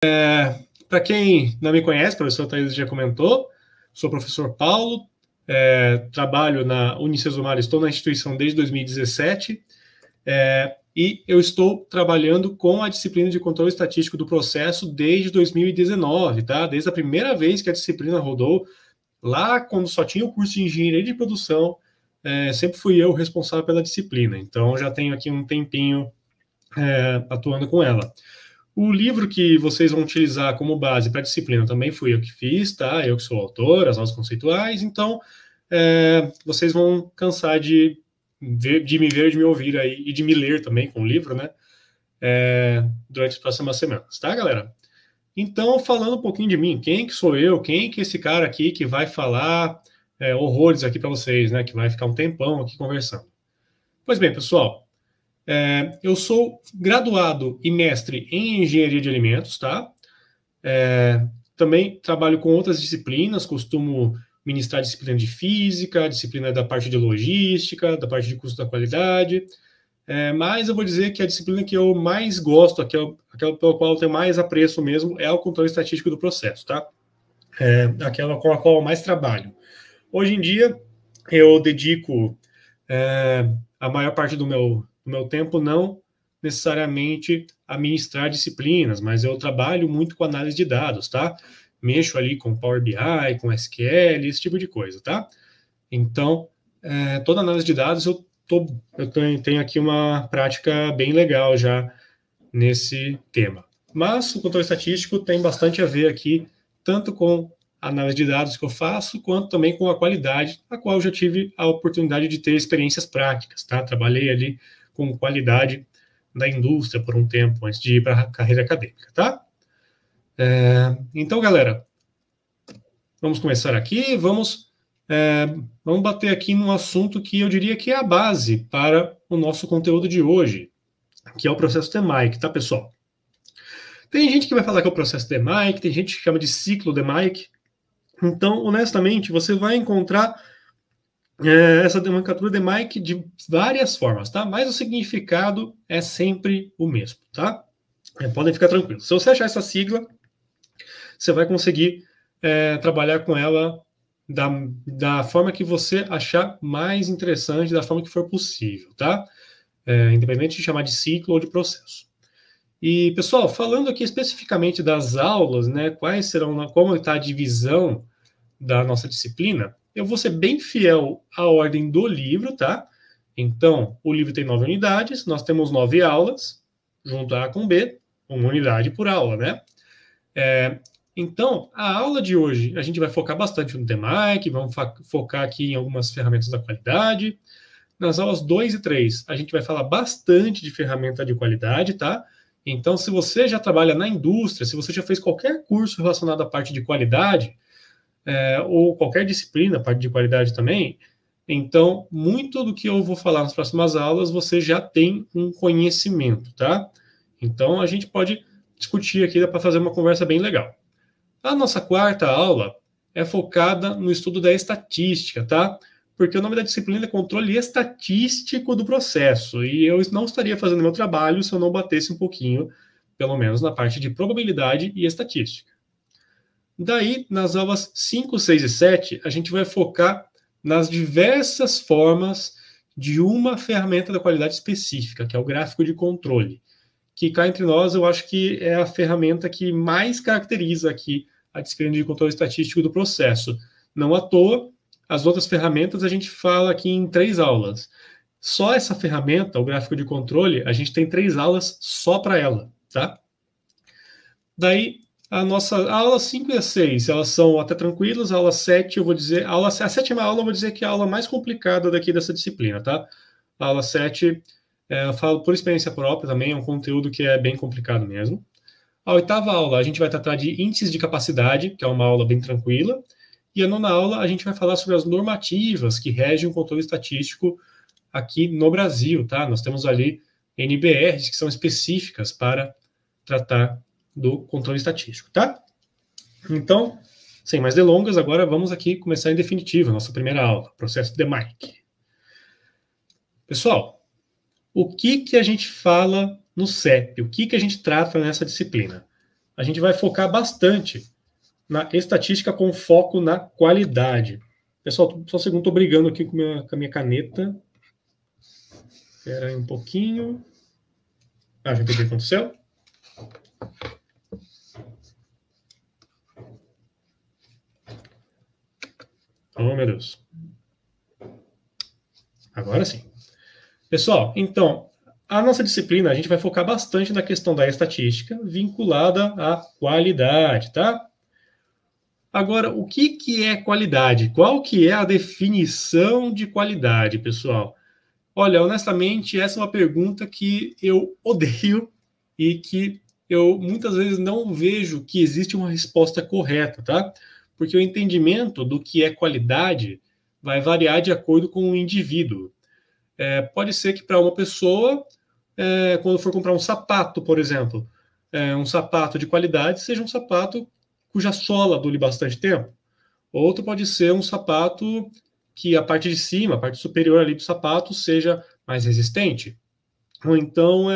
Para quem não me conhece, o professor Thaís já comentou, sou o professor Paulo, trabalho na Unicesumar, estou na instituição desde 2017, e eu estou trabalhando com a disciplina de controle estatístico do processo desde 2019, tá? Desde a primeira vez que a disciplina rodou, lá quando só tinha o curso de engenharia de produção, sempre fui eu o responsável pela disciplina, então já tenho aqui um tempinho atuando com ela. O livro que vocês vão utilizar como base para a disciplina também fui eu que fiz, tá? Eu que sou o autor, as aulas conceituais, então vocês vão cansar de me ver, de me ouvir aí e de me ler também com o livro, né? Durante as próximas semanas, tá, galera? Então, falando um pouquinho de mim, quem que sou eu, quem que é esse cara aqui que vai falar horrores aqui para vocês, né? Que vai ficar um tempão aqui conversando. Pois bem, pessoal, eu sou graduado e mestre em engenharia de alimentos, tá? Também trabalho com outras disciplinas, costumo ministrar disciplina de física, disciplina da parte de logística, da parte de custo da qualidade, mas eu vou dizer que a disciplina que eu mais gosto, aquela pela qual eu tenho mais apreço mesmo, é o controle estatístico do processo, tá? Aquela com a qual eu mais trabalho. Hoje em dia, eu dedico a maior parte do meu tempo não necessariamente a ministrar disciplinas, mas eu trabalho muito com análise de dados, tá? Mexo ali com Power BI, com SQL, esse tipo de coisa, tá? Então, toda análise de dados eu tenho aqui uma prática bem legal já nesse tema. Mas o controle estatístico tem bastante a ver aqui, tanto com a análise de dados que eu faço, quanto também com a qualidade, a qual eu já tive a oportunidade de ter experiências práticas, tá? Trabalhei ali com qualidade da indústria por um tempo, antes de ir para a carreira acadêmica, tá? Então, galera, vamos começar aqui, vamos bater aqui num assunto que eu diria que é a base para o nosso conteúdo de hoje, que é o processo DMAIC, tá, pessoal? Tem gente que vai falar que é o processo DMAIC, tem gente que chama de ciclo DMAIC. Então, honestamente, você vai encontrar essa nomenclatura DMAIC de várias formas, tá? Mas o significado é sempre o mesmo, tá? Podem ficar tranquilos. Se você achar essa sigla, você vai conseguir trabalhar com ela da forma que você achar mais interessante, da forma que for possível, tá? Independente de chamar de ciclo ou de processo. E, pessoal, falando aqui especificamente das aulas, né, quais serão, como está a divisão da nossa disciplina, eu vou ser bem fiel à ordem do livro, tá? Então, o livro tem 9 unidades, nós temos 9 aulas, junto A com B, uma unidade por aula, né? Então, a aula de hoje, a gente vai focar bastante no DMAIC, vamos focar aqui em algumas ferramentas da qualidade. Nas aulas 2 e 3, a gente vai falar bastante de ferramenta de qualidade, tá? Então, se você já trabalha na indústria, se você já fez qualquer curso relacionado à parte de qualidade, ou qualquer disciplina, parte de qualidade também, então, muito do que eu vou falar nas próximas aulas, você já tem um conhecimento, tá? Então, a gente pode discutir aqui, dá para fazer uma conversa bem legal. A nossa quarta aula é focada no estudo da estatística, tá? Porque o nome da disciplina é controle estatístico do processo, e eu não estaria fazendo meu trabalho se eu não batesse um pouquinho, pelo menos na parte de probabilidade e estatística. Daí, nas aulas 5, 6 e 7, a gente vai focar nas diversas formas de uma ferramenta da qualidade específica, que é o gráfico de controle, que cá entre nós eu acho que é a ferramenta que mais caracteriza aqui a disciplina de controle estatístico do processo. Não à toa, as outras ferramentas a gente fala aqui em 3 aulas. Só essa ferramenta, o gráfico de controle, a gente tem 3 aulas só para ela, tá? Daí, a aula 5 e a 6, elas são até tranquilas. A aula 7, eu vou dizer, a 7ª aula eu vou dizer que é a aula mais complicada daqui dessa disciplina, tá? A aula 7, eu falo por experiência própria também, é um conteúdo que é bem complicado mesmo. A 8ª aula, a gente vai tratar de índices de capacidade, que é uma aula bem tranquila. E a 9ª aula, a gente vai falar sobre as normativas que regem o controle estatístico aqui no Brasil, tá? Nós temos ali NBRs que são específicas para tratar do controle estatístico, tá? Então, sem mais delongas, agora vamos aqui começar em definitivo a nossa primeira aula, processo DMAIC. Pessoal, o que a gente fala no CEP? O que a gente trata nessa disciplina? a gente vai focar bastante na estatística com foco na qualidade. Pessoal, só um segundo, estou brigando aqui com a minha caneta. Espera aí um pouquinho. Já entendi o que aconteceu. Oh, meu Deus. Agora sim. Pessoal, então, a nossa disciplina, a gente vai focar bastante na questão da estatística vinculada à qualidade, tá? Agora, o que é qualidade? Qual que é a definição de qualidade, pessoal? Olha, honestamente, essa é uma pergunta que eu odeio e que eu muitas vezes não vejo que existe uma resposta correta, tá? Porque o entendimento do que é qualidade vai variar de acordo com o indivíduo. Pode ser que para uma pessoa, quando for comprar um sapato, por exemplo, um sapato de qualidade seja um sapato cuja sola dure bastante tempo. Outro pode ser um sapato que a parte de cima, a parte superior ali do sapato, seja mais resistente. Ou então,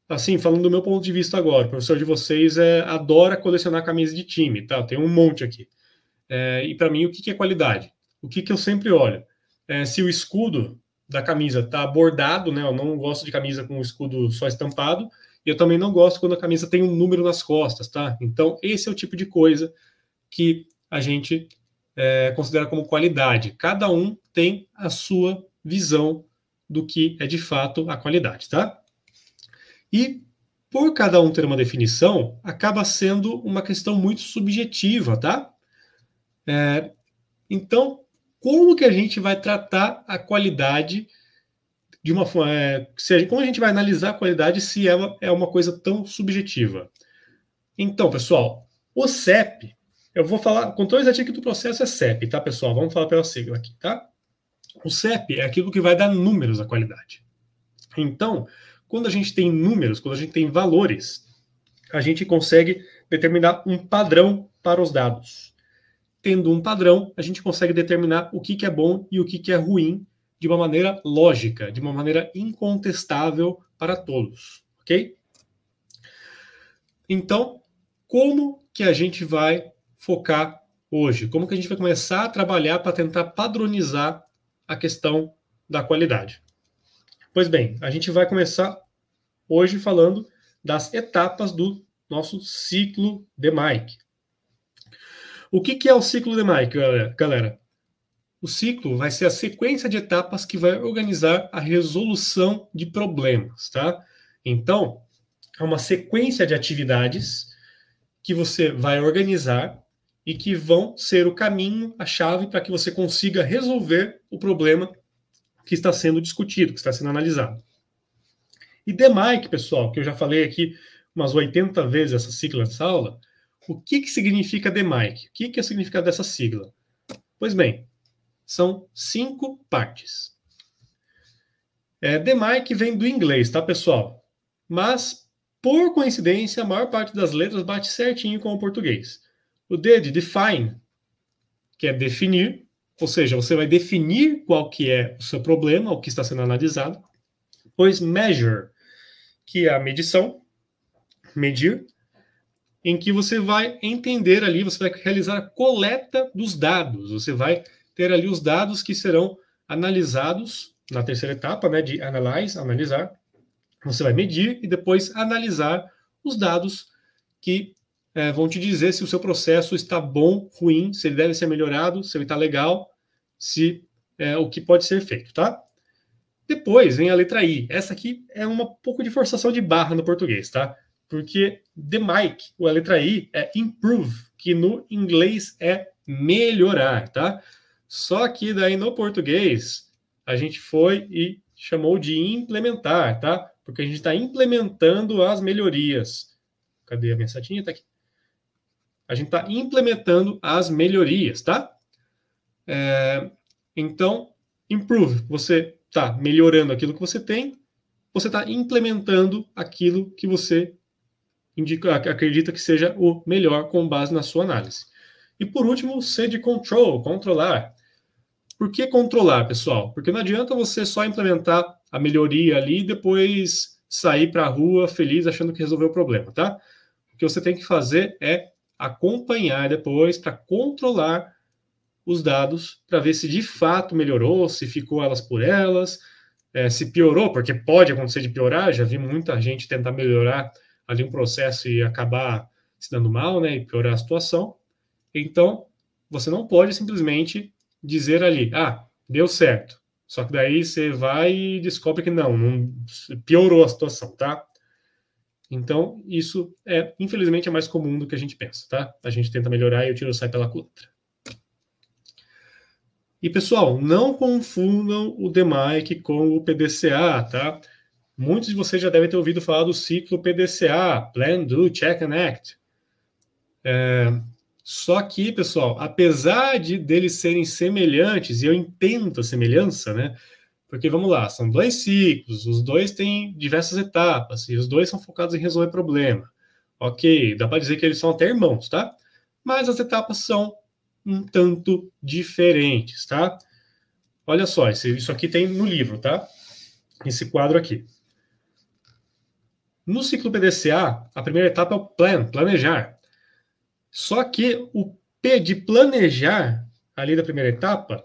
assim, falando do meu ponto de vista agora, o professor de vocês adora colecionar camisa de time, tá? Tem um monte aqui. E para mim, o que é qualidade? O que eu sempre olho? Se o escudo da camisa está bordado, né? Eu não gosto de camisa com o escudo só estampado, e eu também não gosto quando a camisa tem um número nas costas, tá? Então, esse é o tipo de coisa que a gente considera como qualidade. Cada um tem a sua visão do que é de fato a qualidade, tá? E por cada um ter uma definição, acaba sendo uma questão muito subjetiva, tá? Então, como que a gente vai tratar a qualidade de uma forma... como a gente vai analisar a qualidade se ela é uma coisa tão subjetiva? Então, pessoal, o CEP, eu vou falar, controle estatístico do processo é CEP, tá, pessoal? Vamos falar pela sigla aqui, tá? O CEP é aquilo que vai dar números à qualidade. Então, quando a gente tem números, quando a gente tem valores, a gente consegue determinar um padrão para os dados. Tendo um padrão, a gente consegue determinar o que é bom e o que é ruim de uma maneira lógica, de uma maneira incontestável para todos, ok? Então, como que a gente vai focar hoje? Como que a gente vai começar a trabalhar para tentar padronizar a questão da qualidade? Pois bem, a gente vai começar hoje falando das etapas do nosso ciclo DMAIC. O que é o ciclo DMAIC, galera? O ciclo vai ser a sequência de etapas que vai organizar a resolução de problemas, tá? Então, é uma sequência de atividades que você vai organizar e que vão ser o caminho, a chave para que você consiga resolver o problema que está sendo discutido, que está sendo analisado. E DMAIC, pessoal, que eu já falei aqui umas 80 vezes essa sigla nessa aula, o que significa DMAIC? O que é o significado dessa sigla? Pois bem, são 5 partes. DMAIC vem do inglês, tá, pessoal? Mas, por coincidência, a maior parte das letras bate certinho com o português. O D de define, que é definir, ou seja, você vai definir qual que é o seu problema, o que está sendo analisado. Depois, measure, que é a medição, medir, em que você vai entender ali, você vai realizar a coleta dos dados, você vai ter ali os dados que serão analisados na terceira etapa, né, de analyze, analisar. Você vai medir e depois analisar os dados que vão te dizer se o seu processo está bom, ruim, se ele deve ser melhorado, se ele está legal, se o que pode ser feito, tá? Depois vem a letra I. Essa aqui é um pouco de forçação de barra no português, tá? Porque DMAIC, a letra I, é improve, que no inglês é melhorar, tá? Só que daí no português a gente foi e chamou de implementar, tá? Porque a gente está implementando as melhorias. Cadê a minha setinha? Tá aqui. A gente está implementando as melhorias, tá? Então, improve, você está melhorando aquilo que você tem, você está implementando aquilo que você acredita que seja o melhor com base na sua análise. E por último, C de control, controlar. Por que controlar, pessoal? Porque não adianta você só implementar a melhoria ali e depois sair para a rua feliz achando que resolveu o problema, tá? O que você tem que fazer é acompanhar depois para controlar os dados, para ver se de fato melhorou, se ficou elas por elas, se piorou, porque pode acontecer de piorar. Já vi muita gente tentar melhorar ali um processo e acabar se dando mal, né, e piorar a situação. Então, você não pode simplesmente dizer ali, deu certo. Só que daí você vai e descobre que não piorou a situação, tá? Então, isso infelizmente, é mais comum do que a gente pensa, tá? A gente tenta melhorar e o tiro sai pela culatra. E, pessoal, não confundam o DMAIC com o PDCA, tá? Muitos de vocês já devem ter ouvido falar do ciclo PDCA, Plan, Do, Check and Act. Só que, pessoal, apesar deles serem semelhantes, e eu entendo a semelhança, né? Porque, vamos lá, são 2 ciclos, os 2 têm diversas etapas, e os 2 são focados em resolver problema. Ok, dá para dizer que eles são até irmãos, tá? Mas as etapas são um tanto diferentes, tá? Olha só, isso aqui tem no livro, tá? Esse quadro aqui. No ciclo PDCA, a primeira etapa é o plan, planejar. Só que o P de planejar, ali da primeira etapa,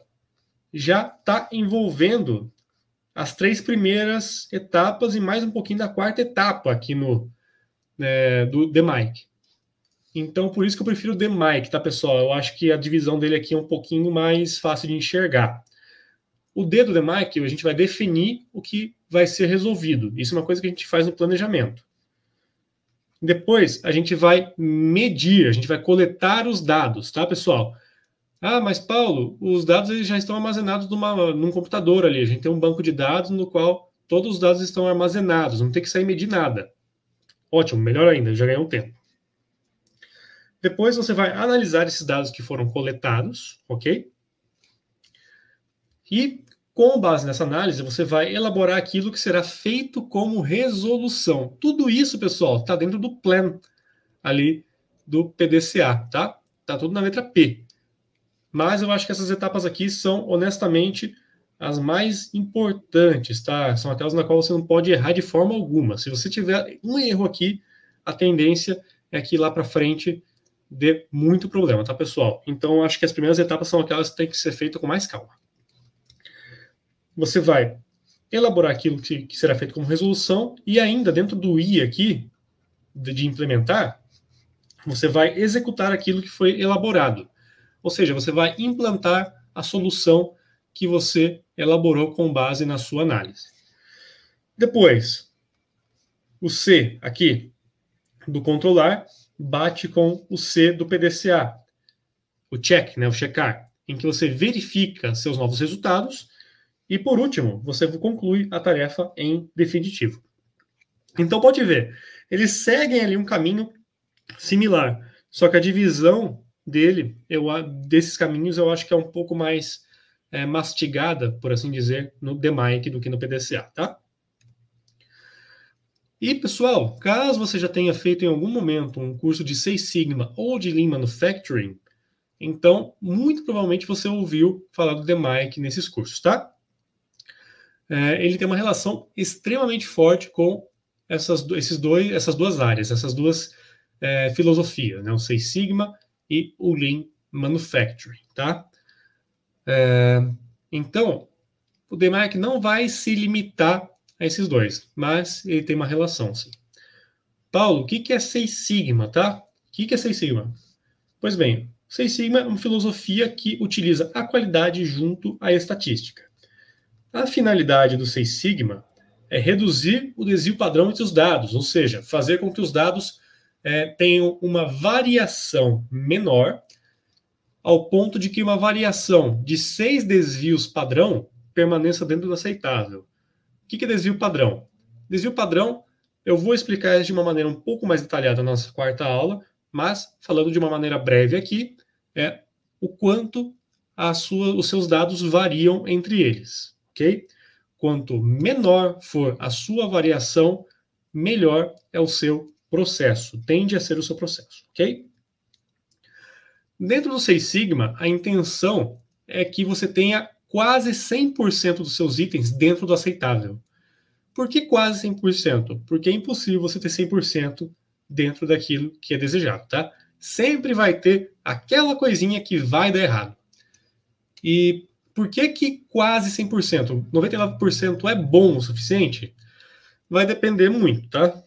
já está envolvendo as 3 primeiras etapas e mais um pouquinho da 4ª etapa aqui do DMAIC. Então, por isso que eu prefiro o DMAIC, tá, pessoal? Eu acho que a divisão dele aqui é um pouquinho mais fácil de enxergar. O D do DMAIC, a gente vai definir o que vai ser resolvido. Isso é uma coisa que a gente faz no planejamento. Depois, a gente vai medir, a gente vai coletar os dados, tá, pessoal? Mas, Paulo, os dados eles já estão armazenados num computador ali. A gente tem um banco de dados no qual todos os dados estão armazenados, não tem que sair medir nada. Ótimo, melhor ainda, já ganhou um tempo. Depois você vai analisar esses dados que foram coletados, ok? E, com base nessa análise, você vai elaborar aquilo que será feito como resolução. Tudo isso, pessoal, está dentro do plan ali do PDCA, tá? Tá tudo na letra P. Mas eu acho que essas etapas aqui são, honestamente, as mais importantes, tá? São aquelas na qual você não pode errar de forma alguma. Se você tiver um erro aqui, a tendência é que lá para frente dê muito problema, tá, pessoal? Então, eu acho que as primeiras etapas são aquelas que têm que ser feitas com mais calma. Você vai elaborar aquilo que será feito como resolução e ainda dentro do I aqui, de implementar, você vai executar aquilo que foi elaborado. Ou seja, você vai implantar a solução que você elaborou com base na sua análise. Depois, o C aqui do controlar bate com o C do PDCA, o check, né, o checar, em que você verifica seus novos resultados e, por último, você conclui a tarefa em definitivo. Então, pode ver, eles seguem ali um caminho similar, só que a divisão desses caminhos eu acho que é um pouco mais mastigada, por assim dizer, no DMAIC do que no PDCA, tá? E, pessoal, caso você já tenha feito em algum momento um curso de Six Sigma ou de Lean Manufacturing, então, muito provavelmente você ouviu falar do DMAIC nesses cursos, tá? Ele tem uma relação extremamente forte com essas duas áreas, essas duas filosofias, né? O Six Sigma e o Lean Manufacturing, tá? Então, o DMAIC não vai se limitar a esses dois, mas ele tem uma relação, sim. Paulo, o que é Six Sigma, tá? O que é Six Sigma? Pois bem, Six Sigma é uma filosofia que utiliza a qualidade junto à estatística. A finalidade do Six Sigma é reduzir o desvio padrão entre os dados, ou seja, fazer com que os dados tenham uma variação menor, ao ponto de que uma variação de 6 desvios padrão permaneça dentro do aceitável. O que é desvio padrão? Desvio padrão, eu vou explicar de uma maneira um pouco mais detalhada na nossa 4ª aula, mas falando de uma maneira breve aqui, é o quanto os seus dados variam entre eles, ok? Quanto menor for a sua variação, melhor é o seu processo, tende a ser o seu processo, ok? Dentro do Six Sigma, a intenção é que você tenha quase 100% dos seus itens dentro do aceitável. Por que quase 100%? Porque é impossível você ter 100% dentro daquilo que é desejado, tá? Sempre vai ter aquela coisinha que vai dar errado. E por que quase 100%? 99% é bom o suficiente? Vai depender muito, tá?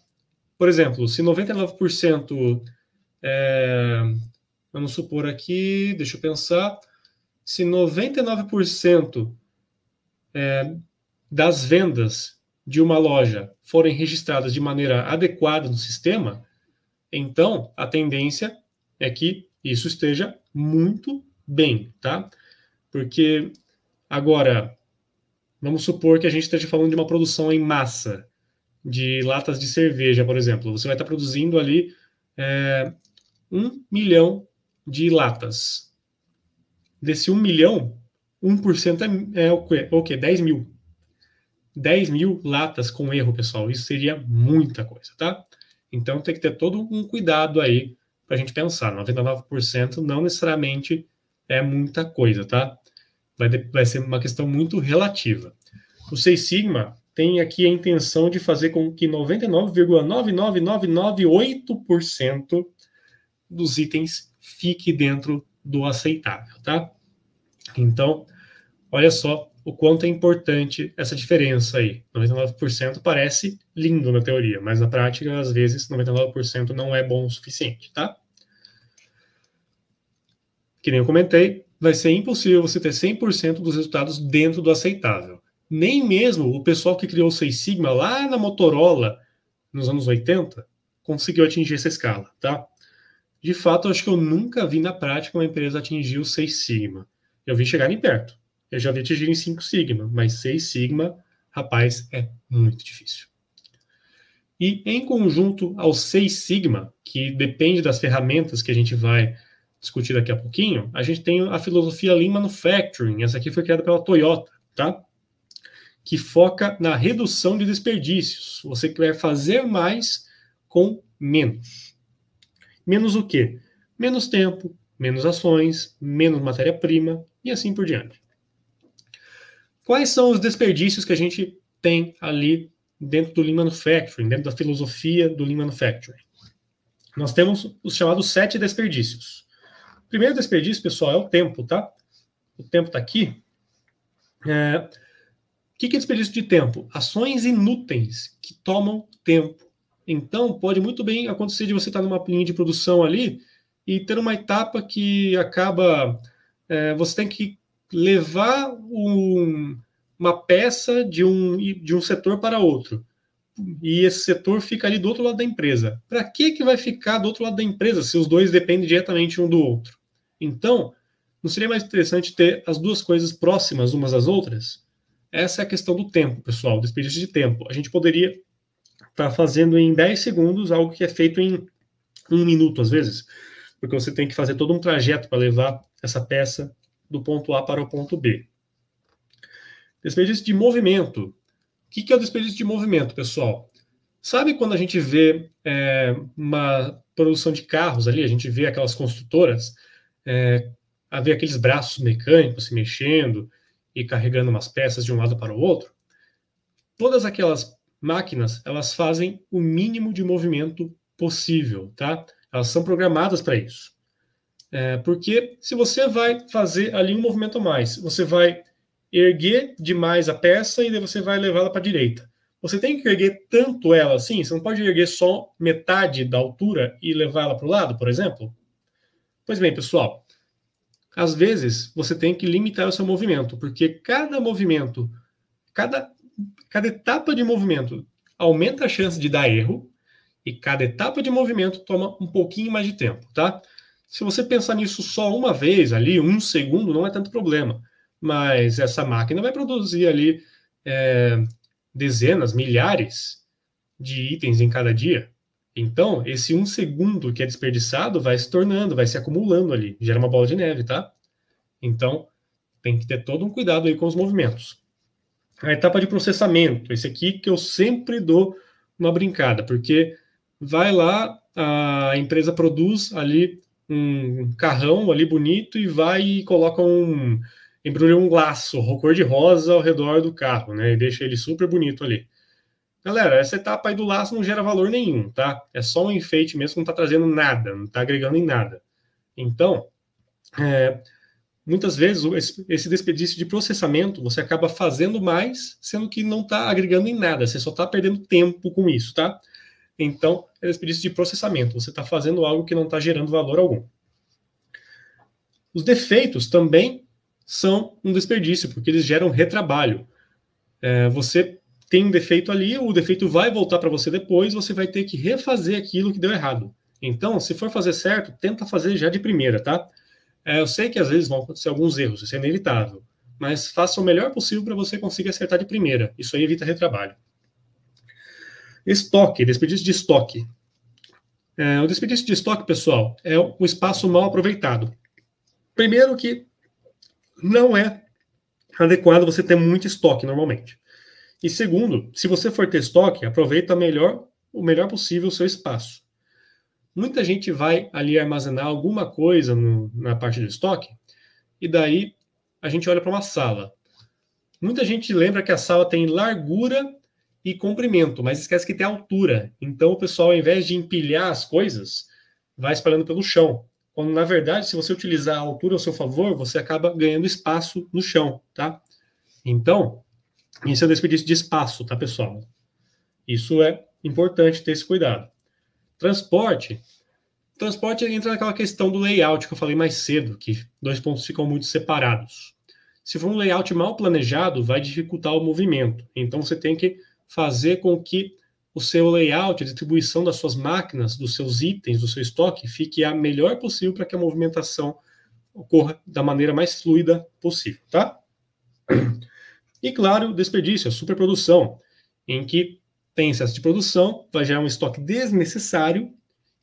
Por exemplo, se 99%, vamos supor aqui, deixa eu pensar, se 99% das vendas de uma loja forem registradas de maneira adequada no sistema, então a tendência é que isso esteja muito bem, tá? Porque agora, vamos supor que a gente esteja falando de uma produção em massa, de latas de cerveja, por exemplo. Você vai estar produzindo ali 1 milhão de latas. Desse 1 milhão, 1% é o quê? 10 mil. 10 mil latas com erro, pessoal. Isso seria muita coisa, tá? Então tem que ter todo um cuidado aí para a gente pensar. 99% não necessariamente é muita coisa, tá? Vai ser uma questão muito relativa. O Seis Sigma tem aqui a intenção de fazer com que 99,99998% dos itens fique dentro do aceitável, tá? Então, olha só o quanto é importante essa diferença aí. 99% parece lindo na teoria, mas na prática, às vezes, 99% não é bom o suficiente, tá? Que nem eu comentei, vai ser impossível você ter 100% dos resultados dentro do aceitável. Nem mesmo o pessoal que criou o Seis Sigma lá na Motorola, nos anos 80, conseguiu atingir essa escala, tá? De fato, eu acho que eu nunca vi na prática uma empresa atingir o Seis Sigma. Eu vi chegarem perto. Eu já vi atingir em 5 Sigma, mas 6 Sigma, rapaz, é muito difícil. E em conjunto ao 6 Sigma, que depende das ferramentas que a gente vai discutir daqui a pouquinho, a gente tem a filosofia Lean Manufacturing. Essa aqui foi criada pela Toyota, tá? Que foca na redução de desperdícios. Você quer fazer mais com menos. Menos o quê? Menos tempo, menos ações, menos matéria-prima e assim por diante. Quais são os desperdícios que a gente tem ali dentro do Lean Manufacturing, dentro da filosofia do Lean Manufacturing? Nós temos os chamados 7 desperdícios. O primeiro desperdício, pessoal, é o tempo, tá? O tempo está aqui. O que é desperdício de tempo? Ações inúteis que tomam tempo. Então, pode muito bem acontecer de você estar numa linha de produção ali e ter uma etapa que acaba... você tem que levar uma peça de um setor para outro. E esse setor fica ali do outro lado da empresa. Para que vai ficar do outro lado da empresa se os dois dependem diretamente um do outro? Então, não seria mais interessante ter as duas coisas próximas umas às outras? Essa é a questão do tempo, pessoal, desperdício de tempo. A gente poderia estar fazendo em 10 segundos algo que é feito em 1 minuto, às vezes, porque você tem que fazer todo um trajeto para levar essa peça do ponto A para o ponto B. Desperdício de movimento. O que é o desperdício de movimento, pessoal? Sabe quando a gente vê uma produção de carros ali, a gente vê aquelas construtoras, a ver aqueles braços mecânicos se mexendo e carregando umas peças de um lado para o outro? Todas aquelas máquinas, elas fazem o mínimo de movimento possível, tá? Elas são programadas para isso. Porque se você vai fazer ali um movimento a mais, você vai erguer demais a peça e daí você vai levá-la para a direita. Você tem que erguer tanto ela assim, você não pode erguer só metade da altura e levá-la para o lado, por exemplo? Pois bem, pessoal, às vezes você tem que limitar o seu movimento, porque cada movimento, cada etapa de movimento aumenta a chance de dar erro e cada etapa de movimento toma um pouquinho mais de tempo, tá? Se você pensar nisso só uma vez ali, 1 segundo, não é tanto problema. Mas essa máquina vai produzir ali dezenas, milhares de itens em cada dia. Então, esse 1 segundo que é desperdiçado vai se tornando, vai se acumulando ali, gera uma bola de neve, tá? Então, tem que ter todo um cuidado aí com os movimentos. A etapa de processamento, esse aqui que eu sempre dou uma brincada, porque vai lá, a empresa produz ali um carrão ali bonito e vai e coloca embrulha um laço cor de rosa ao redor do carro, né? E deixa ele super bonito ali. galera, essa etapa aí do laço não gera valor nenhum, tá? É só um enfeite mesmo, não está trazendo nada, não está agregando em nada. Então, muitas vezes, esse desperdício de processamento, você acaba fazendo mais, sendo que não está agregando em nada, você só está perdendo tempo com isso, tá? Então, é desperdício de processamento, você está fazendo algo que não está gerando valor algum. Os defeitos também são um desperdício, porque eles geram retrabalho. Você tem um defeito ali, o defeito vai voltar para você depois, você vai ter que refazer aquilo que deu errado. Então, se for fazer certo, tenta fazer já de primeira, tá? Eu sei que às vezes vão acontecer alguns erros, isso é inevitável, mas faça o melhor possível para você conseguir acertar de primeira. Isso aí evita retrabalho. Estoque, desperdício de estoque. O desperdício de estoque, pessoal, é o espaço mal aproveitado. Primeiro que não é adequado você ter muito estoque normalmente. E segundo, se você for ter estoque, aproveita o melhor possível o seu espaço. Muita gente vai ali armazenar alguma coisa na parte do estoque, e daí a gente olha para uma sala. Muita gente lembra que a sala tem largura e comprimento, mas esquece que tem altura. Então o pessoal, ao invés de empilhar as coisas, vai espalhando pelo chão. Quando, na verdade, se você utilizar a altura ao seu favor, você acaba ganhando espaço no chão, tá? Então, isso é um desperdício de espaço, tá, pessoal? Isso é importante ter esse cuidado. Transporte entra naquela questão do layout que eu falei mais cedo, que dois pontos ficam muito separados. Se for um layout mal planejado, vai dificultar o movimento. Então você tem que fazer com que o seu layout, a distribuição das suas máquinas, dos seus itens, do seu estoque, fique a melhor possível para que a movimentação ocorra da maneira mais fluida possível, tá? E claro, desperdício, a superprodução, em que tem excesso de produção, vai gerar um estoque desnecessário,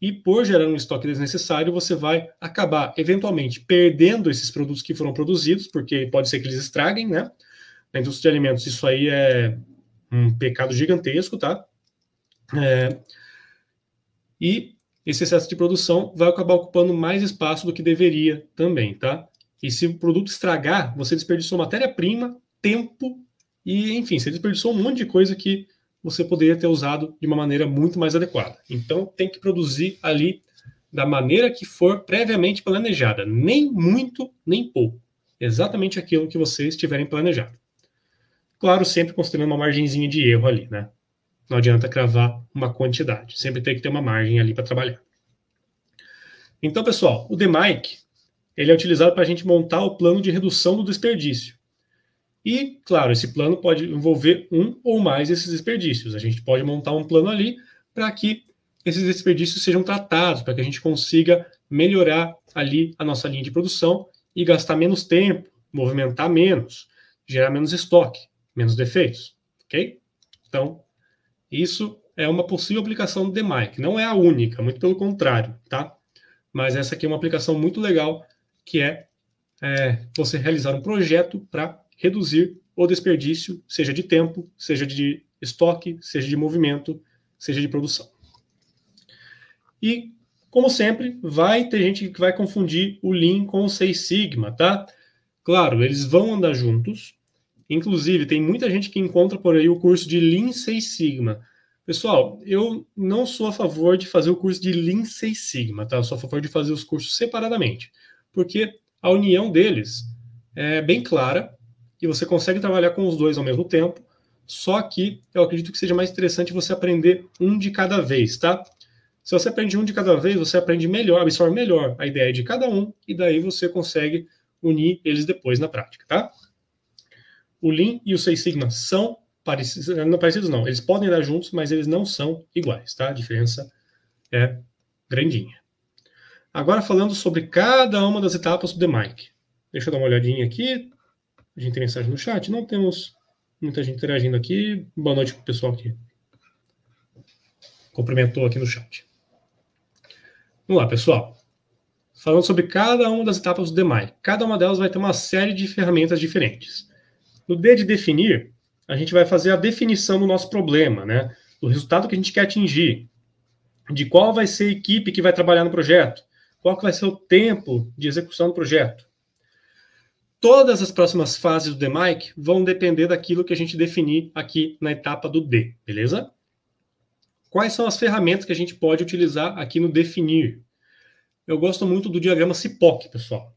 e por gerar um estoque desnecessário, você vai acabar, eventualmente, perdendo esses produtos que foram produzidos, porque pode ser que eles estraguem, né? Na indústria de alimentos, isso aí é um pecado gigantesco, tá? E esse excesso de produção vai acabar ocupando mais espaço do que deveria também, tá? E se o produto estragar, você desperdiçou matéria-prima, tempo e, enfim, você desperdiçou um monte de coisa que você poderia ter usado de uma maneira muito mais adequada. Então, tem que produzir ali da maneira que for previamente planejada, nem muito, nem pouco. Exatamente aquilo que vocês tiverem planejado. Claro, sempre considerando uma margenzinha de erro ali, né? Não adianta cravar uma quantidade, sempre tem que ter uma margem ali para trabalhar. Então, pessoal, o DMAIC, ele é utilizado para a gente montar o plano de redução do desperdício. E, claro, esse plano pode envolver um ou mais desses desperdícios. A gente pode montar um plano ali para que esses desperdícios sejam tratados, para que a gente consiga melhorar ali a nossa linha de produção e gastar menos tempo, movimentar menos, gerar menos estoque, menos defeitos, ok? Então, isso é uma possível aplicação do DMAIC. Não é a única, muito pelo contrário, tá? Mas essa aqui é uma aplicação muito legal, que é você realizar um projeto para reduzir o desperdício, seja de tempo, seja de estoque, seja de movimento, seja de produção. E, como sempre, vai ter gente que vai confundir o Lean com o Six Sigma, tá? Claro, eles vão andar juntos. Inclusive, tem muita gente que encontra por aí o curso de Lean Six Sigma. Pessoal, eu não sou a favor de fazer o curso de Lean Six Sigma, tá? Eu sou a favor de fazer os cursos separadamente, porque a união deles é bem clara e você consegue trabalhar com os dois ao mesmo tempo, só que eu acredito que seja mais interessante você aprender um de cada vez, tá? Se você aprende um de cada vez, você aprende melhor, absorve melhor a ideia de cada um e daí você consegue unir eles depois na prática, tá? O Lean e o Six Sigma são parecidos não, eles podem andar juntos, mas eles não são iguais, tá? A diferença é grandinha. Agora falando sobre cada uma das etapas do DMAIC. Deixa eu dar uma olhadinha aqui. A gente tem mensagem no chat? Não temos muita gente interagindo aqui. Boa noite para o pessoal que cumprimentou aqui no chat. Vamos lá, pessoal. Falando sobre cada uma das etapas do DMAIC. Cada uma delas vai ter uma série de ferramentas diferentes. No D de definir, a gente vai fazer a definição do nosso problema, né? Do resultado que a gente quer atingir, de qual vai ser a equipe que vai trabalhar no projeto, qual que vai ser o tempo de execução do projeto. Todas as próximas fases do DMAIC vão depender daquilo que a gente definir aqui na etapa do D, beleza? Quais são as ferramentas que a gente pode utilizar aqui no definir? Eu gosto muito do diagrama CIPOC, pessoal.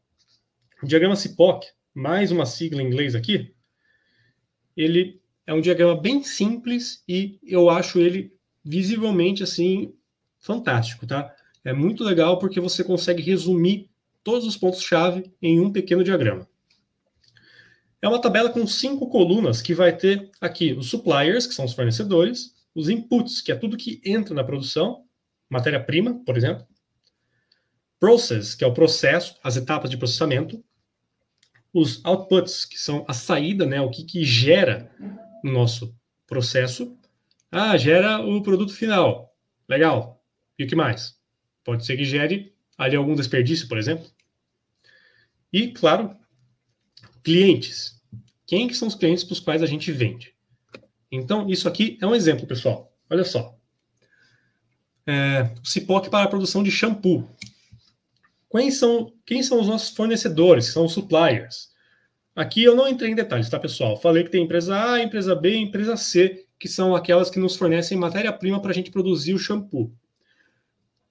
O diagrama CIPOC, mais uma sigla em inglês aqui, ele é um diagrama bem simples e eu acho ele visivelmente assim fantástico, tá? É muito legal porque você consegue resumir todos os pontos-chave em um pequeno diagrama. É uma tabela com 5 colunas que vai ter aqui os suppliers, que são os fornecedores, os inputs, que é tudo que entra na produção, matéria-prima, por exemplo, process, que é o processo, as etapas de processamento, os outputs, que são a saída, né, o que gera no nosso processo. Ah, gera o produto final. Legal. E o que mais? Pode ser que gere ali algum desperdício, por exemplo. E, claro, clientes. Quem que são os clientes para os quais a gente vende? Então, isso aqui é um exemplo, pessoal. Olha só. O CIPOC para a produção de shampoo. Quem são os nossos fornecedores, que são os suppliers? Aqui eu não entrei em detalhes, tá, pessoal? Falei que tem empresa A, empresa B e empresa C, que são aquelas que nos fornecem matéria-prima para a gente produzir o shampoo.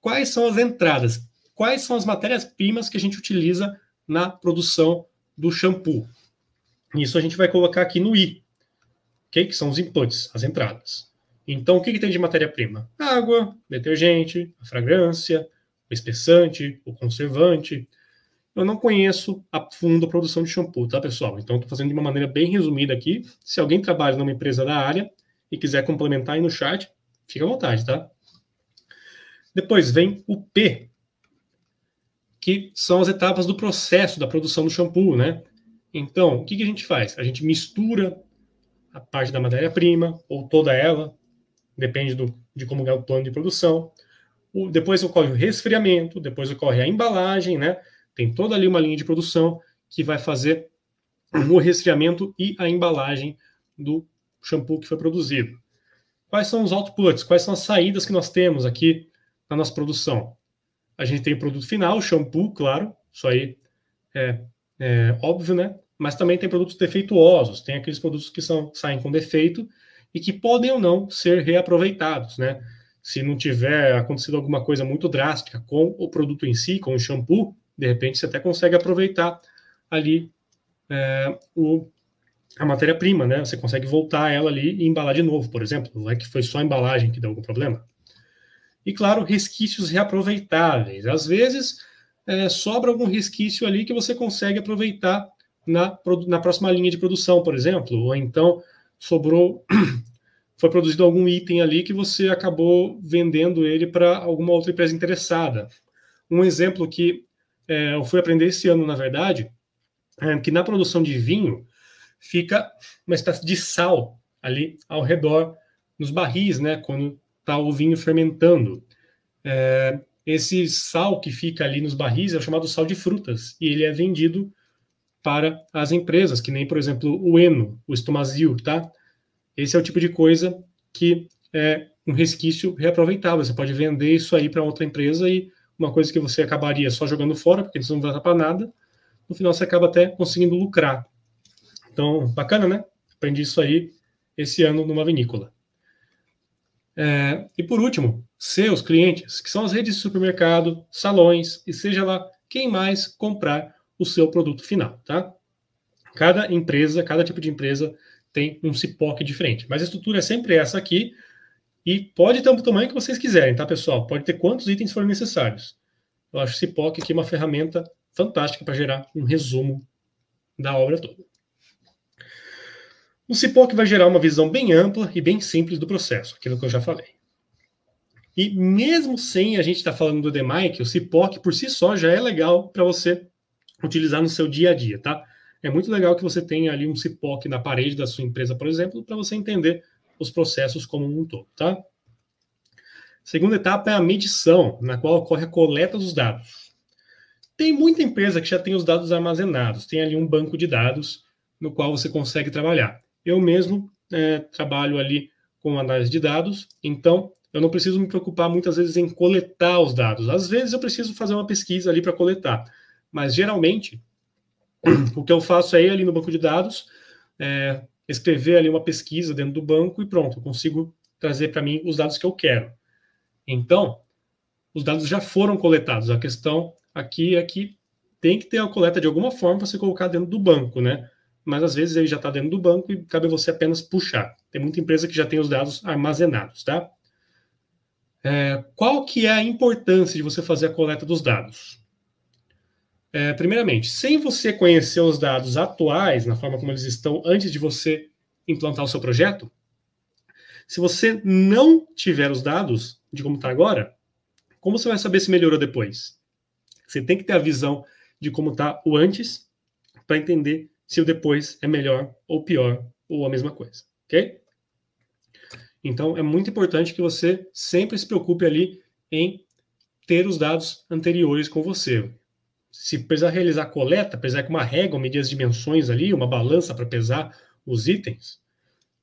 Quais são as entradas? Quais são as matérias-primas que a gente utiliza na produção do shampoo? Isso a gente vai colocar aqui no I, okay? Que são os inputs, as entradas. Então, o que tem de matéria-prima? Água, detergente, a fragrância, o espessante, o conservante. Eu não conheço a fundo a produção de shampoo, tá, pessoal? Então, estou fazendo de uma maneira bem resumida aqui. Se alguém trabalha numa empresa da área e quiser complementar aí no chat, fica à vontade, tá? Depois vem o P, que são as etapas do processo da produção do shampoo, né? Então, o que a gente faz? A gente mistura a parte da matéria-prima, ou toda ela, depende de como é o plano de produção. Depois ocorre o resfriamento, depois ocorre a embalagem, né? Tem toda ali uma linha de produção que vai fazer o resfriamento e a embalagem do shampoo que foi produzido. Quais são os outputs? Quais são as saídas que nós temos aqui na nossa produção? A gente tem o produto final, o shampoo, claro, isso aí é óbvio, né? Mas também tem produtos defeituosos, tem aqueles produtos que saem com defeito e que podem ou não ser reaproveitados, né? Se não tiver acontecido alguma coisa muito drástica com o produto em si, com o shampoo, de repente você até consegue aproveitar ali a matéria-prima, né? Você consegue voltar ela ali e embalar de novo, por exemplo. Não é que foi só a embalagem que deu algum problema. E, claro, resquícios reaproveitáveis. Às vezes, sobra algum resquício ali que você consegue aproveitar na próxima linha de produção, por exemplo. Ou então, foi produzido algum item ali que você acabou vendendo ele para alguma outra empresa interessada. Um exemplo que eu fui aprender esse ano, na verdade, é que na produção de vinho fica uma espécie de sal ali ao redor nos barris, né, quando está o vinho fermentando. Esse sal que fica ali nos barris é o chamado sal de frutas, e ele é vendido para as empresas, que nem, por exemplo, o Eno, o Estomazil, tá? Esse é o tipo de coisa que é um resquício reaproveitável. Você pode vender isso aí para outra empresa e uma coisa que você acabaria só jogando fora, porque isso não vai dar para nada, no final você acaba até conseguindo lucrar. Então, bacana, né? Aprendi isso aí esse ano numa vinícola. E por último, seus clientes, que são as redes de supermercado, salões e seja lá quem mais comprar o seu produto final, tá? Cada empresa, cada tipo de empresa tem um CIPOC diferente, mas a estrutura é sempre essa aqui e pode ter o tamanho que vocês quiserem, tá, pessoal? Pode ter quantos itens forem necessários. Eu acho o CIPOC aqui uma ferramenta fantástica para gerar um resumo da obra toda. O CIPOC vai gerar uma visão bem ampla e bem simples do processo, aquilo que eu já falei. E mesmo sem a gente estar falando do DMAIC, o CIPOC por si só já é legal para você utilizar no seu dia a dia, tá? É muito legal que você tenha ali um CIPOC na parede da sua empresa, por exemplo, para você entender os processos como um todo, tá? Segunda etapa é a medição, na qual ocorre a coleta dos dados. Tem muita empresa que já tem os dados armazenados, tem ali um banco de dados no qual você consegue trabalhar. Eu mesmo trabalho ali com análise de dados, então eu não preciso me preocupar muitas vezes em coletar os dados. Às vezes eu preciso fazer uma pesquisa ali para coletar, mas geralmente O que eu faço é ir ali no banco de dados, escrever ali uma pesquisa dentro do banco e pronto, eu consigo trazer para mim os dados que eu quero. Então, os dados já foram coletados. A questão aqui é que tem que ter a coleta de alguma forma para você colocar dentro do banco, né? Mas às vezes ele já está dentro do banco e cabe a você apenas puxar. Tem muita empresa que já tem os dados armazenados, tá? Qual que é a importância de você fazer a coleta dos dados? Primeiramente, sem você conhecer os dados atuais, na forma como eles estão antes de você implantar o seu projeto, se você não tiver os dados de como está agora, como você vai saber se melhorou depois? Você tem que ter a visão de como está o antes para entender se o depois é melhor ou pior ou a mesma coisa, ok? Então, é muito importante que você sempre se preocupe ali em ter os dados anteriores com você. Se precisar realizar coleta, precisar com uma régua, medir as dimensões ali, uma balança para pesar os itens,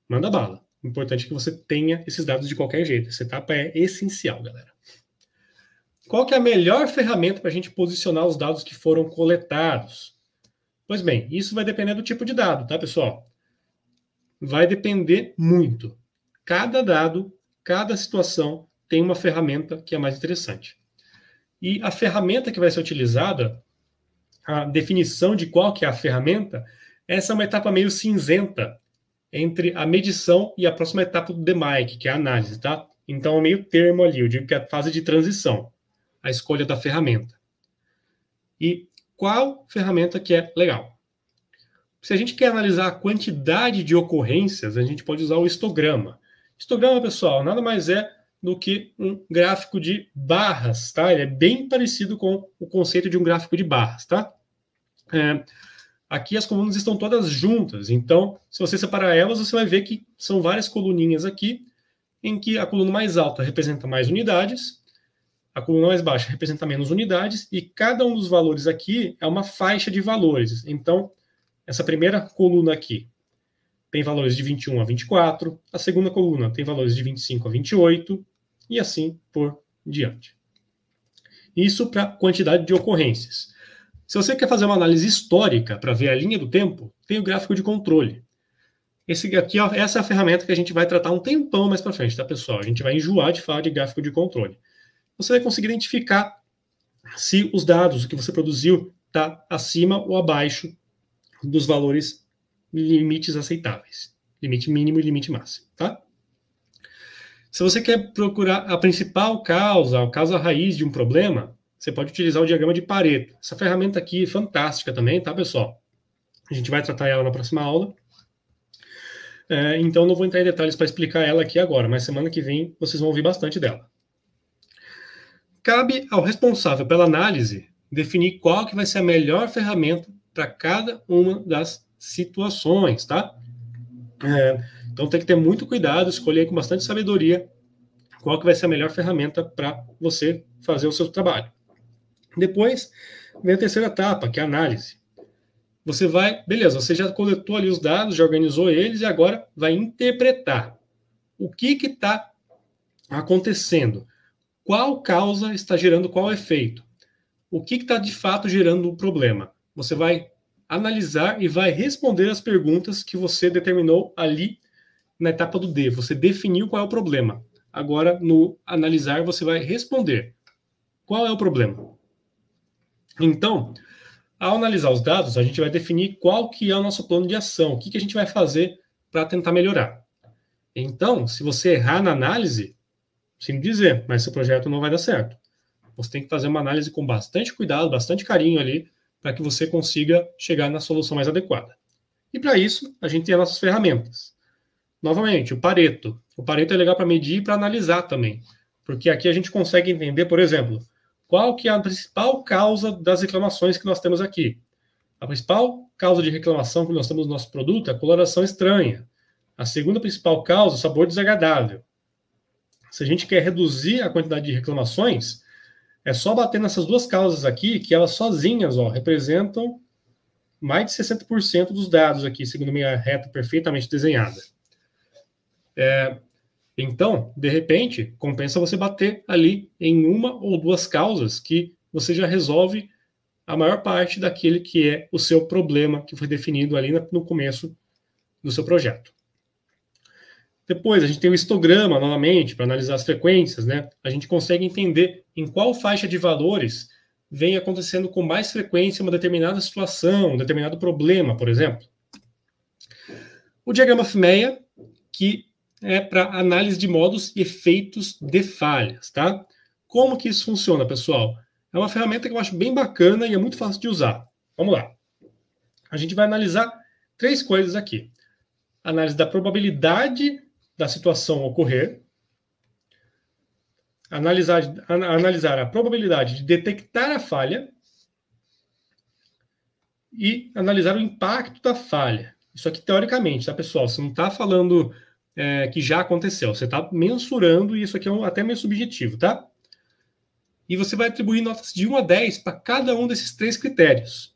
manda bala. O importante é que você tenha esses dados de qualquer jeito. Essa etapa é essencial, galera. Qual que é a melhor ferramenta para a gente posicionar os dados que foram coletados? Pois bem, isso vai depender do tipo de dado, tá, pessoal? Vai depender muito. Cada dado, cada situação tem uma ferramenta que é mais interessante. E a ferramenta que vai ser utilizada, a definição de qual que é a ferramenta, essa é uma etapa meio cinzenta entre a medição e a próxima etapa do DMAIC, que é a análise, tá? Então, é meio termo ali, eu digo que é a fase de transição, a escolha da ferramenta. E qual ferramenta que é legal? Se a gente quer analisar a quantidade de ocorrências, a gente pode usar o histograma. Histograma, pessoal, nada mais é do que um gráfico de barras, tá? Ele é bem parecido com o conceito de um gráfico de barras, tá? Aqui as colunas estão todas juntas, então, se você separar elas, você vai ver que são várias coluninhas aqui, em que a coluna mais alta representa mais unidades, a coluna mais baixa representa menos unidades, e cada um dos valores aqui é uma faixa de valores. Então, essa primeira coluna aqui tem valores de 21 a 24, a segunda coluna tem valores de 25 a 28, e assim por diante. Isso para quantidade de ocorrências. Se você quer fazer uma análise histórica para ver a linha do tempo, tem o gráfico de controle. Esse aqui, ó, essa é a ferramenta que a gente vai tratar um tempão mais para frente, tá, pessoal? A gente vai enjoar de falar de gráfico de controle. Você vai conseguir identificar se os dados que você produziu está acima ou abaixo dos valores limites aceitáveis. Limite mínimo e limite máximo, tá? Se você quer procurar a principal causa, a causa raiz de um problema, você pode utilizar o diagrama de Pareto. Essa ferramenta aqui é fantástica também, tá, pessoal? A gente vai tratar ela na próxima aula. Então não vou entrar em detalhes para explicar ela aqui agora, mas semana que vem vocês vão ouvir bastante dela. Cabe ao responsável pela análise definir qual que vai ser a melhor ferramenta para cada uma das situações, tá? Então tem que ter muito cuidado, escolher com bastante sabedoria qual que vai ser a melhor ferramenta para você fazer o seu trabalho. Depois vem a terceira etapa, que é a análise. Você vai, beleza, você já coletou ali os dados, já organizou eles e agora vai interpretar o que está acontecendo, qual causa está gerando qual efeito, o que está de fato gerando o problema. Você vai analisar e vai responder as perguntas que você determinou ali na etapa do D. Você definiu qual é o problema. Agora, no analisar, você vai responder qual é o problema. Então, ao analisar os dados, a gente vai definir qual que é o nosso plano de ação, o que a gente vai fazer para tentar melhorar. Então, se você errar na análise, sinto dizer, mas seu projeto não vai dar certo. Você tem que fazer uma análise com bastante cuidado, bastante carinho ali, para que você consiga chegar na solução mais adequada. E para isso, a gente tem as nossas ferramentas. Novamente, o Pareto. O Pareto é legal para medir e para analisar também. Porque aqui a gente consegue entender, por exemplo, qual que é a principal causa das reclamações que nós temos aqui. A principal causa de reclamação que nós temos no nosso produto é a coloração estranha. A segunda principal causa é o sabor desagradável. Se a gente quer reduzir a quantidade de reclamações, é só bater nessas duas causas aqui, que elas sozinhas representam mais de 60% dos dados aqui, segundo minha reta perfeitamente desenhada. Então, de repente, compensa você bater ali em uma ou duas causas que você já resolve a maior parte daquele que é o seu problema que foi definido ali no começo do seu projeto. Depois, a gente tem o histograma, novamente, para analisar as frequências, né? A gente consegue entender em qual faixa de valores vem acontecendo com mais frequência uma determinada situação, um determinado problema, por exemplo. O diagrama FMEA, que é para análise de modos e efeitos de falhas, tá? Como que isso funciona, pessoal? É uma ferramenta que eu acho bem bacana e é muito fácil de usar. Vamos lá. A gente vai analisar 3 coisas aqui. Análise da probabilidade da situação ocorrer, analisar a probabilidade de detectar a falha e analisar o impacto da falha. Isso aqui teoricamente, tá, pessoal? Você não está falando que já aconteceu, você está mensurando e isso aqui é até meio subjetivo, tá? E você vai atribuir notas de 1 a 10 para cada um desses 3 critérios.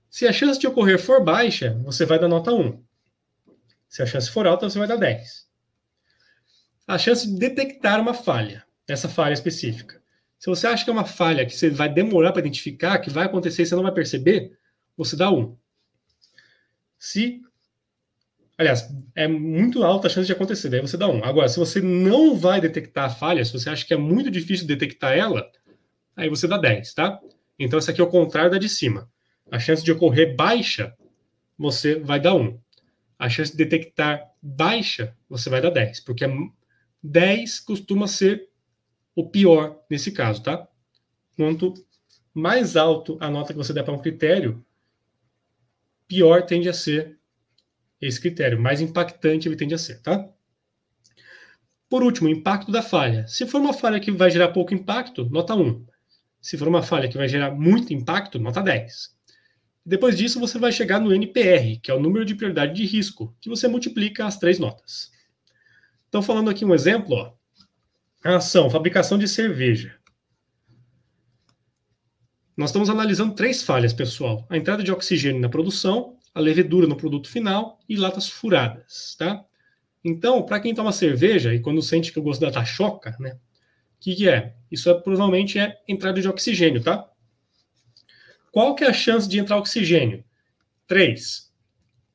Se a chance de ocorrer for baixa, você vai dar nota 1. Se a chance for alta, você vai dar 10. A chance de detectar uma falha, essa falha específica. Se você acha que é uma falha que você vai demorar para identificar, que vai acontecer e você não vai perceber, você dá 1. Aliás, é muito alta a chance de acontecer, daí você dá 1. Agora, se você não vai detectar a falha, se você acha que é muito difícil detectar ela, aí você dá 10, tá? Então, essa aqui é o contrário da de cima. A chance de ocorrer baixa, você vai dar 1. A chance de detectar baixa, você vai dar 10, porque 10 costuma ser o pior nesse caso, tá? Quanto mais alto a nota que você der para um critério, pior tende a ser esse critério, mais impactante ele tende a ser, tá? Por último, o impacto da falha. Se for uma falha que vai gerar pouco impacto, nota 1. Se for uma falha que vai gerar muito impacto, nota 10. Depois disso, você vai chegar no NPR, que é o número de prioridade de risco, que você multiplica as 3 notas. Então, falando aqui um exemplo, ó. A ação, fabricação de cerveja. Nós estamos analisando 3 falhas, pessoal. A entrada de oxigênio na produção, a levedura no produto final e latas furadas, tá? Então, para quem toma cerveja e quando sente que o gosto dela tá choca, né? O que é? Isso provavelmente é entrada de oxigênio, tá? Qual que é a chance de entrar oxigênio? 3.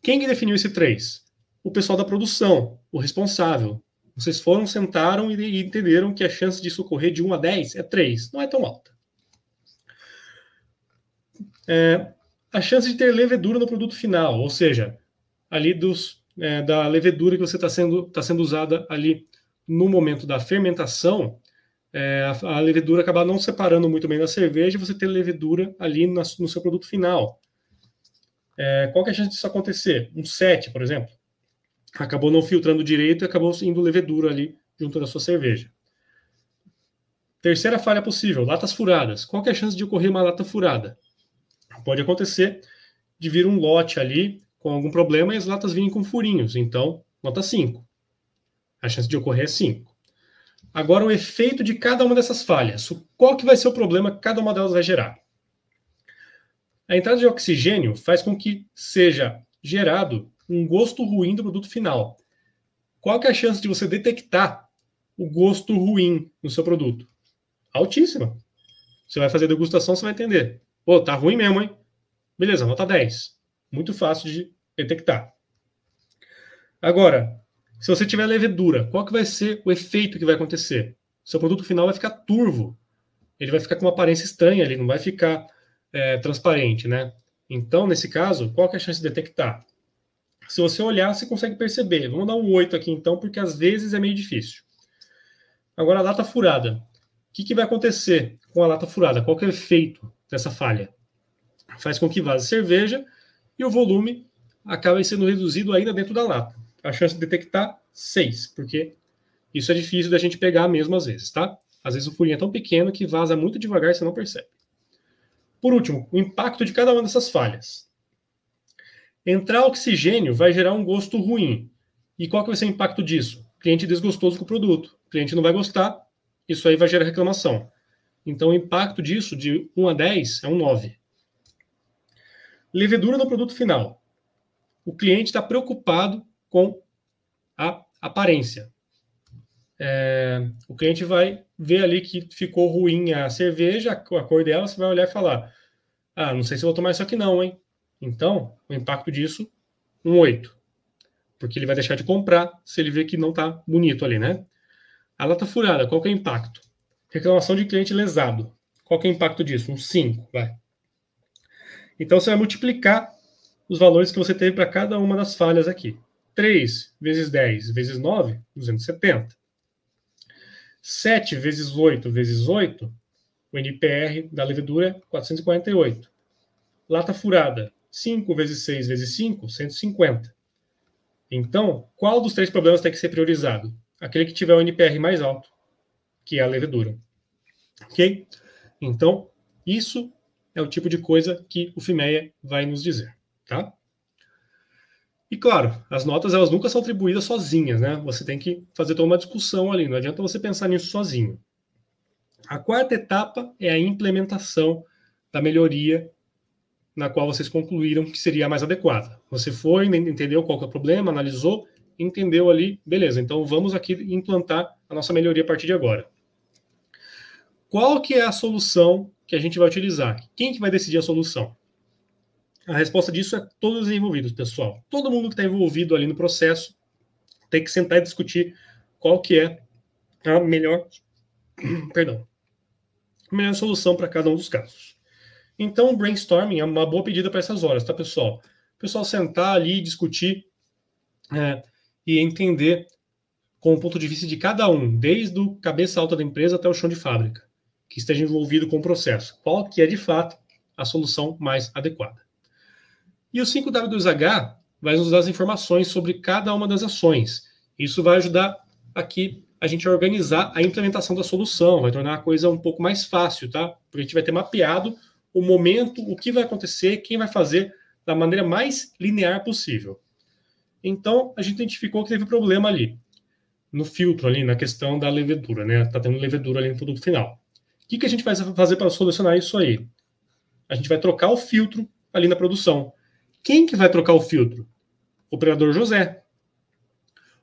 Quem que definiu esse 3? O pessoal da produção, o responsável. Vocês foram, sentaram e entenderam que a chance disso ocorrer de 1 a 10 é 3. Não é tão alta. A chance de ter levedura no produto final, ou seja, ali da levedura que você está sendo usada ali no momento da fermentação, a levedura acabar não separando muito bem da cerveja e você ter levedura ali no seu produto final. Qual que é a chance disso acontecer? Um 7, por exemplo. Acabou não filtrando direito e acabou indo levedura ali junto da sua cerveja. Terceira falha possível, latas furadas. Qual que é a chance de ocorrer uma lata furada? Pode acontecer de vir um lote ali com algum problema e as latas virem com furinhos. Então, nota 5. A chance de ocorrer é 5. Agora, o efeito de cada uma dessas falhas. Qual que vai ser o problema que cada uma delas vai gerar? A entrada de oxigênio faz com que seja gerado um gosto ruim do produto final. Qual que é a chance de você detectar o gosto ruim no seu produto? Altíssima. Você vai fazer degustação, você vai entender. Pô, tá ruim mesmo, hein? Beleza, nota 10. Muito fácil de detectar. Agora, se você tiver levedura, qual que vai ser o efeito que vai acontecer? Seu produto final vai ficar turvo. Ele vai ficar com uma aparência estranha, ele não vai ficar transparente, né? Então, nesse caso, qual que é a chance de detectar? Se você olhar, você consegue perceber. Vamos dar um 8 aqui, então, porque às vezes é meio difícil. Agora, a lata furada. O que vai acontecer com a lata furada? Qual que é o efeito dessa falha? Faz com que vaze cerveja e o volume acabe sendo reduzido ainda dentro da lata. A chance de detectar, 6, porque isso é difícil da gente pegar mesmo às vezes, tá? Às vezes o furinho é tão pequeno que vaza muito devagar e você não percebe. Por último, o impacto de cada uma dessas falhas. Entrar oxigênio vai gerar um gosto ruim. E qual que vai ser o impacto disso? Cliente desgostoso com o produto. O cliente não vai gostar, isso aí vai gerar reclamação. Então, o impacto disso, de 1 a 10, é um 9. Levedura no produto final. O cliente está preocupado com a aparência. O cliente vai ver ali que ficou ruim a cerveja, a cor dela, você vai olhar e falar: Ah, não sei se eu vou tomar isso aqui não, hein? Então, o impacto disso, 8. Porque ele vai deixar de comprar se ele ver que não está bonito ali, né? A lata furada, qual que é o impacto? Reclamação de cliente lesado. Qual que é o impacto disso? 5, vai. Então, você vai multiplicar os valores que você teve para cada uma das falhas aqui. 3 vezes 10 vezes 9, 270. 7 vezes 8 vezes 8, o NPR da levedura é 448. Lata furada, 5 vezes 6 vezes 5, 150. Então, qual dos 3 problemas tem que ser priorizado? Aquele que tiver o NPR mais alto, que é a levedura. Ok? Então, isso é o tipo de coisa que o FIMEA vai nos dizer. Tá? E claro, as notas elas nunca são atribuídas sozinhas, né? Você tem que fazer toda uma discussão ali, não adianta você pensar nisso sozinho. A quarta etapa é a implementação da melhoria na qual vocês concluíram que seria a mais adequada. Você foi, entendeu qual que é o problema, analisou, entendeu ali, beleza, então vamos aqui implantar a nossa melhoria a partir de agora. Qual que é a solução que a gente vai utilizar? Quem que vai decidir a solução? A resposta disso é todos os envolvidos, pessoal. Todo mundo que está envolvido ali no processo tem que sentar e discutir qual que é a melhor, perdão, a melhor solução para cada um dos casos. Então, o brainstorming é uma boa pedida para essas horas, tá, pessoal? O pessoal sentar ali, discutir e entender com o ponto de vista de cada um, desde o cabeça alta da empresa até o chão de fábrica, que esteja envolvido com o processo. Qual que é, de fato, a solução mais adequada. E o 5W2H vai nos dar as informações sobre cada uma das ações. Isso vai ajudar aqui a gente a organizar a implementação da solução, vai tornar a coisa um pouco mais fácil, tá? Porque a gente vai ter mapeado o momento, o que vai acontecer, quem vai fazer da maneira mais linear possível. Então, a gente identificou que teve problema ali, no filtro ali, na questão da levedura, né? Tá tendo levedura ali no produto final. O que a gente vai fazer para solucionar isso aí? A gente vai trocar o filtro ali na produção. Quem que vai trocar o filtro? O operador José.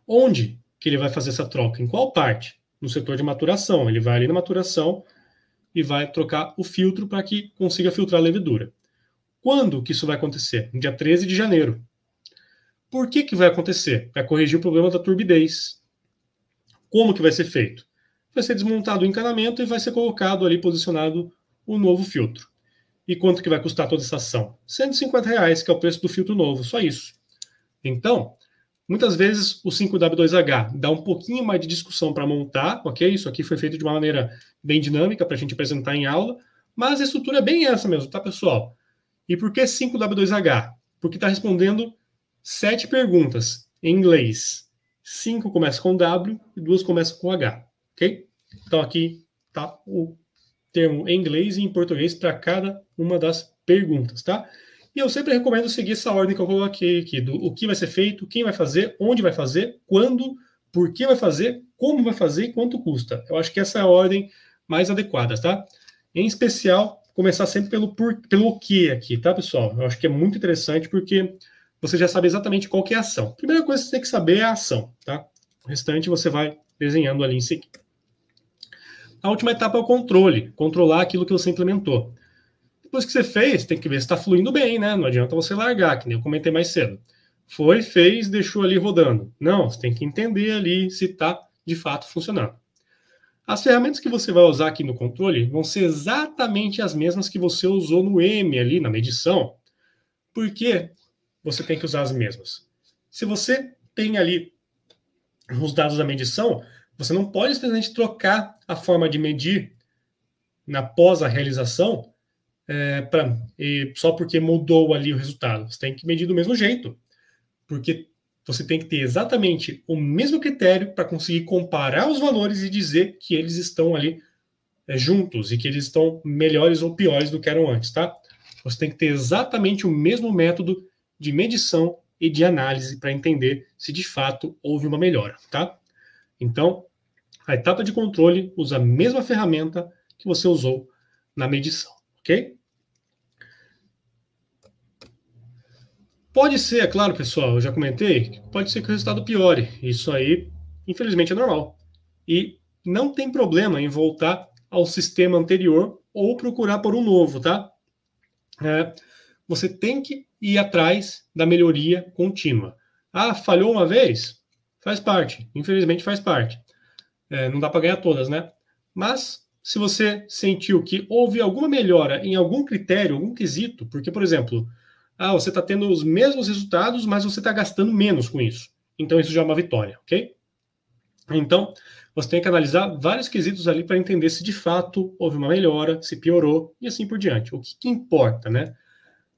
Onde que ele vai fazer essa troca? Em qual parte? No setor de maturação. Ele vai ali na maturação e vai trocar o filtro para que consiga filtrar a levedura. Quando que isso vai acontecer? No dia 13 de janeiro. Por que vai acontecer? Para corrigir o problema da turbidez. Como que vai ser feito? Vai ser desmontado o encanamento e vai ser colocado ali, posicionado o novo filtro. E quanto que vai custar toda essa ação? R$150, que é o preço do filtro novo, só isso. Então, muitas vezes o 5W2H dá um pouquinho mais de discussão para montar, ok? Isso aqui foi feito de uma maneira bem dinâmica para a gente apresentar em aula, mas a estrutura é bem essa mesmo, tá, pessoal? E por que 5W2H? Porque está respondendo 7 perguntas em inglês. 5 começa com W e 2 começam com H, ok? Então aqui está o termo em inglês e em português para cada uma das perguntas, tá? E eu sempre recomendo seguir essa ordem que eu coloquei aqui, do o que vai ser feito, quem vai fazer, onde vai fazer, quando, por que vai fazer, como vai fazer e quanto custa. Eu acho que essa é a ordem mais adequada, tá? Em especial, começar sempre pelo que aqui, tá, pessoal? Eu acho que é muito interessante porque você já sabe exatamente qual que é a ação. A primeira coisa que você tem que saber é a ação, tá? O restante você vai desenhando ali em seguida. A última etapa é o controle, controlar aquilo que você implementou. Depois que você fez, tem que ver se está fluindo bem, né? Não adianta você largar, que nem eu comentei mais cedo. Foi, fez, deixou ali rodando. Não, você tem que entender ali se está de fato funcionando. As ferramentas que você vai usar aqui no controle vão ser exatamente as mesmas que você usou no M ali, na medição. Por que você tem que usar as mesmas? Se você tem ali os dados da medição, você não pode simplesmente trocar a forma de medir após a realização só porque mudou ali o resultado. Você tem que medir do mesmo jeito, porque você tem que ter exatamente o mesmo critério para conseguir comparar os valores e dizer que eles estão ali juntos e que eles estão melhores ou piores do que eram antes, tá? Você tem que ter exatamente o mesmo método de medição e de análise para entender se de fato houve uma melhora, tá? Então, a etapa de controle usa a mesma ferramenta que você usou na medição, ok? Pode ser, é claro, pessoal, eu já comentei, pode ser que o resultado piore. Isso aí, infelizmente, é normal. E não tem problema em voltar ao sistema anterior ou procurar por um novo, tá? você tem que ir atrás da melhoria contínua. Ah, falhou uma vez? Faz parte. Infelizmente faz parte. Não dá para ganhar todas, né? Mas se você sentiu que houve alguma melhora em algum critério, algum quesito, porque, por exemplo, você está tendo os mesmos resultados, mas você está gastando menos com isso. Então isso já é uma vitória, ok? Então, você tem que analisar vários quesitos ali para entender se de fato houve uma melhora, se piorou e assim por diante. O que importa, né?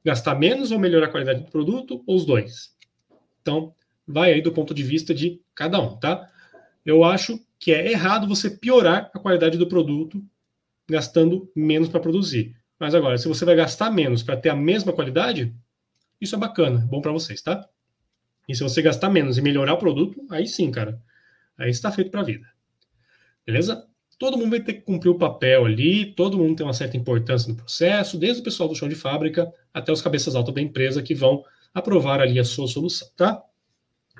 Gastar menos ou melhorar a qualidade do produto, ou os dois? Então, vai aí do ponto de vista de cada um, tá? Eu acho que é errado você piorar a qualidade do produto gastando menos para produzir. Mas agora, se você vai gastar menos para ter a mesma qualidade, isso é bacana, bom para vocês, tá? E se você gastar menos e melhorar o produto, aí sim, cara, aí está feito para a vida. Beleza? Todo mundo vai ter que cumprir o papel ali, todo mundo tem uma certa importância no processo, desde o pessoal do chão de fábrica até os cabeças altas da empresa que vão aprovar ali a sua solução, tá?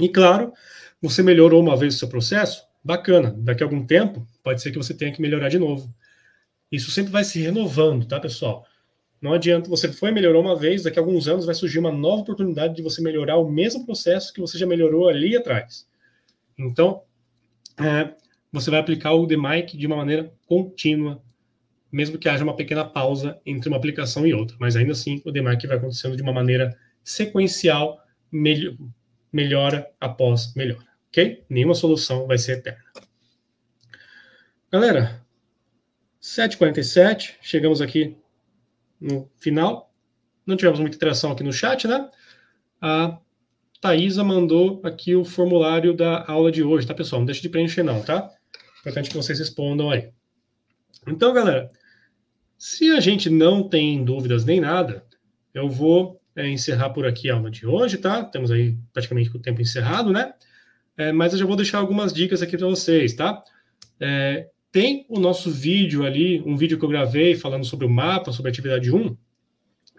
E claro, você melhorou uma vez o seu processo, bacana. Daqui a algum tempo, pode ser que você tenha que melhorar de novo. Isso sempre vai se renovando, tá, pessoal? Não adianta, você foi e melhorou uma vez, daqui a alguns anos vai surgir uma nova oportunidade de você melhorar o mesmo processo que você já melhorou ali atrás. Então, você vai aplicar o DMAIC de uma maneira contínua, mesmo que haja uma pequena pausa entre uma aplicação e outra. Mas ainda assim, o DMAIC vai acontecendo de uma maneira sequencial, melhora após melhora, ok? Nenhuma solução vai ser eterna. Galera, 7h47, chegamos aqui no final. Não tivemos muita interação aqui no chat, né? A Thaisa mandou aqui o formulário da aula de hoje, tá, pessoal? Não deixe de preencher não, tá? Importante que vocês respondam aí. Então, galera, se a gente não tem dúvidas nem nada, eu vou encerrar por aqui a aula de hoje, tá? Temos aí praticamente o tempo encerrado, né? Mas eu já vou deixar algumas dicas aqui para vocês, tá? Tem o nosso vídeo ali, um vídeo que eu gravei falando sobre o mapa, sobre a atividade 1,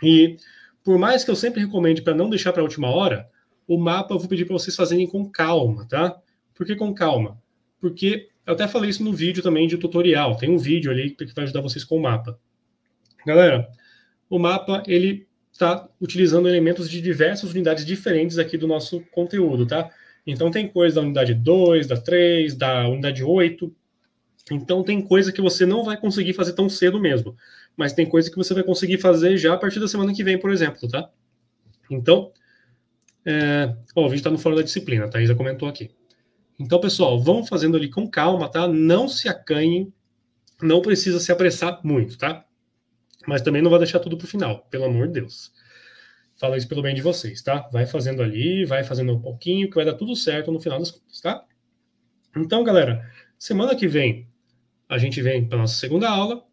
e por mais que eu sempre recomende para não deixar para a última hora, o mapa eu vou pedir para vocês fazerem com calma, tá? Por que com calma? Porque eu até falei isso no vídeo também de tutorial, tem um vídeo ali que vai ajudar vocês com o mapa. Galera, o mapa, ele está utilizando elementos de diversas unidades diferentes aqui do nosso conteúdo, tá? Então tem coisa da unidade 2, da 3, da unidade 8. Então tem coisa que você não vai conseguir fazer tão cedo mesmo. Mas tem coisa que você vai conseguir fazer já a partir da semana que vem, por exemplo, tá? Então, o vídeo está no fórum da disciplina, a Thaisa comentou aqui. Então, pessoal, vão fazendo ali com calma, tá? Não se acanhem, não precisa se apressar muito, tá? Mas também não vai deixar tudo pro final, pelo amor de Deus. Falo isso pelo bem de vocês, tá? Vai fazendo ali, vai fazendo um pouquinho, que vai dar tudo certo no final das contas, tá? Então, galera, semana que vem a gente vem para nossa segunda aula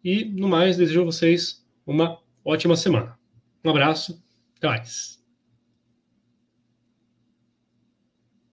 e, no mais, desejo a vocês uma ótima semana. Um abraço, até mais.